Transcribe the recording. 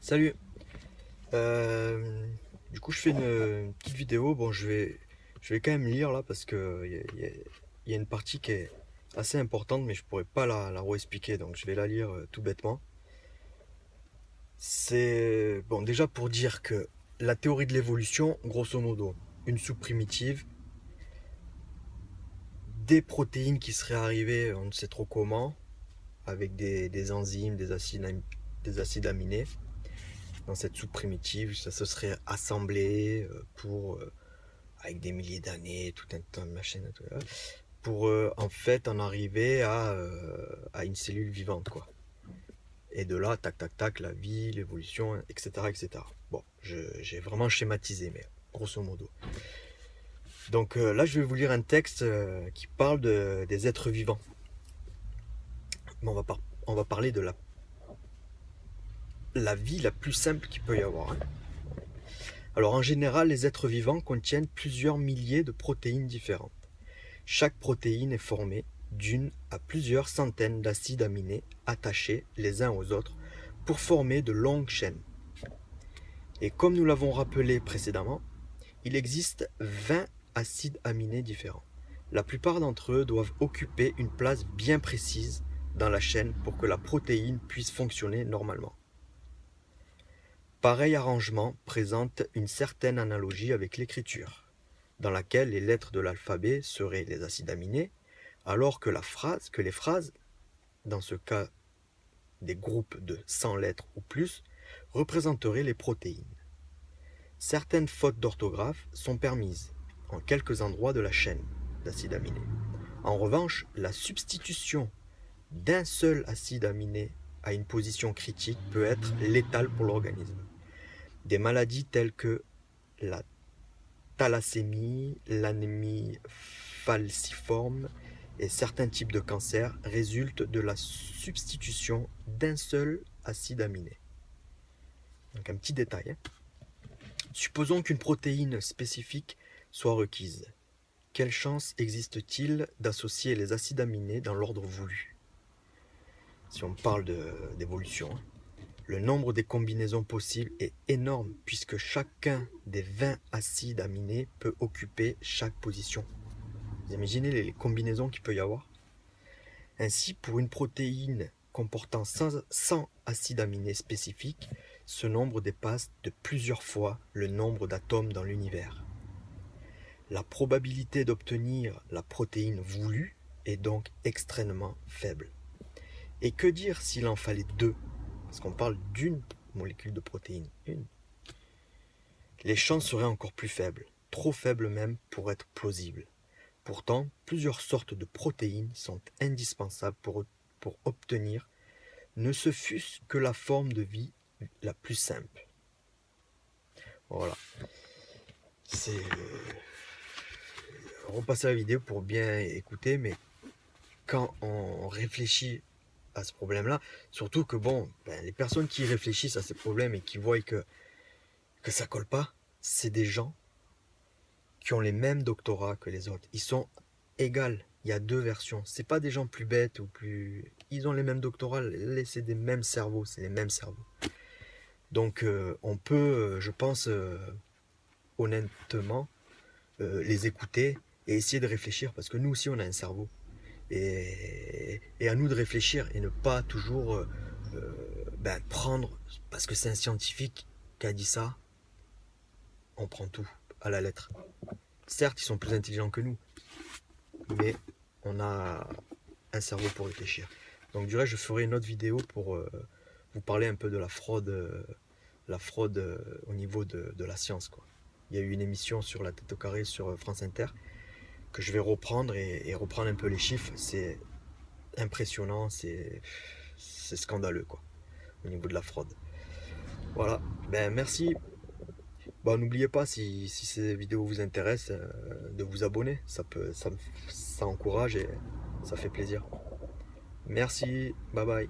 Salut. Du coup, je fais une petite vidéo. Bon, je vais quand même lire là parce que il y a une partie qui est assez importante, mais je pourrais pas la re-expliquer, donc je vais la lire tout bêtement. C'est bon, déjà pour dire que la théorie de l'évolution, grosso modo, une soupe primitive, des protéines qui seraient arrivées, on ne sait trop comment, avec des enzymes, des acides aminés dans cette soupe primitive, ça se serait assemblé avec des milliers d'années, tout un tas de machines, pour en fait en arriver à une cellule vivante, quoi. Et de là, tac, tac, tac, la vie, l'évolution, etc., etc. Bon, j'ai vraiment schématisé, mais grosso modo. Donc là, je vais vous lire un texte qui parle des êtres vivants. Mais on va parler de la vie la plus simple qu'il peut y avoir, hein. Alors en général, les êtres vivants contiennent plusieurs milliers de protéines différentes. Chaque protéine est formée d'une à plusieurs centaines d'acides aminés attachés les uns aux autres pour former de longues chaînes. Et comme nous l'avons rappelé précédemment, il existe 20 acides aminés différents. La plupart d'entre eux doivent occuper une place bien précise dans la chaîne pour que la protéine puisse fonctionner normalement. Pareil arrangement présente une certaine analogie avec l'écriture, dans laquelle les lettres de l'alphabet seraient les acides aminés, alors que les phrases, dans ce cas des groupes de 100 lettres ou plus, représenteraient les protéines. Certaines fautes d'orthographe sont permises en quelques endroits de la chaîne d'acides aminés. En revanche, la substitution d'un seul acide aminé à une position critique peut être létale pour l'organisme. Des maladies telles que la thalassémie, l'anémie falciforme et certains types de cancers résultent de la substitution d'un seul acide aminé. Donc un petit détail, hein. Supposons qu'une protéine spécifique soit requise. Quelle chance existe-t-il d'associer les acides aminés dans l'ordre voulu? Si on parle d'évolution, hein. Le nombre des combinaisons possibles est énorme puisque chacun des 20 acides aminés peut occuper chaque position. Vous imaginez les combinaisons qu'il peut y avoir? Ainsi, pour une protéine comportant 100 acides aminés spécifiques, ce nombre dépasse de plusieurs fois le nombre d'atomes dans l'univers. La probabilité d'obtenir la protéine voulue est donc extrêmement faible. Et que dire s'il en fallait deux? Parce qu'on parle d'une molécule de protéine, une. Les chances seraient encore plus faibles, trop faibles même pour être plausibles. Pourtant, plusieurs sortes de protéines sont indispensables pour obtenir ne ce fût-ce que la forme de vie la plus simple. Voilà. C'est repasser la vidéo pour bien écouter, mais quand on réfléchit à ce problème-là, surtout que les personnes qui réfléchissent à ces problèmes et qui voient que ça colle pas, c'est des gens qui ont les mêmes doctorats que les autres. Ils sont égaux. Il y a deux versions. C'est pas des gens plus bêtes ou plus. Ils ont les mêmes doctorats. C'est des mêmes cerveaux. C'est les mêmes cerveaux. Donc on peut, je pense, honnêtement, les écouter et essayer de réfléchir parce que nous aussi on a un cerveau. Et à nous de réfléchir et ne pas toujours prendre, parce que c'est un scientifique qui a dit ça, on prend tout à la lettre. Certes, ils sont plus intelligents que nous, mais on a un cerveau pour réfléchir. Donc du reste, je ferai une autre vidéo pour vous parler un peu de la fraude au niveau de la science, quoi. Il y a eu une émission sur la tête au carré sur France Inter que je vais reprendre et reprendre un peu les chiffres. C'est impressionnant, c'est scandaleux, quoi, au niveau de la fraude. Voilà, merci. N'oubliez pas, si ces vidéos vous intéressent, de vous abonner. Ça encourage et ça fait plaisir. Merci, bye bye.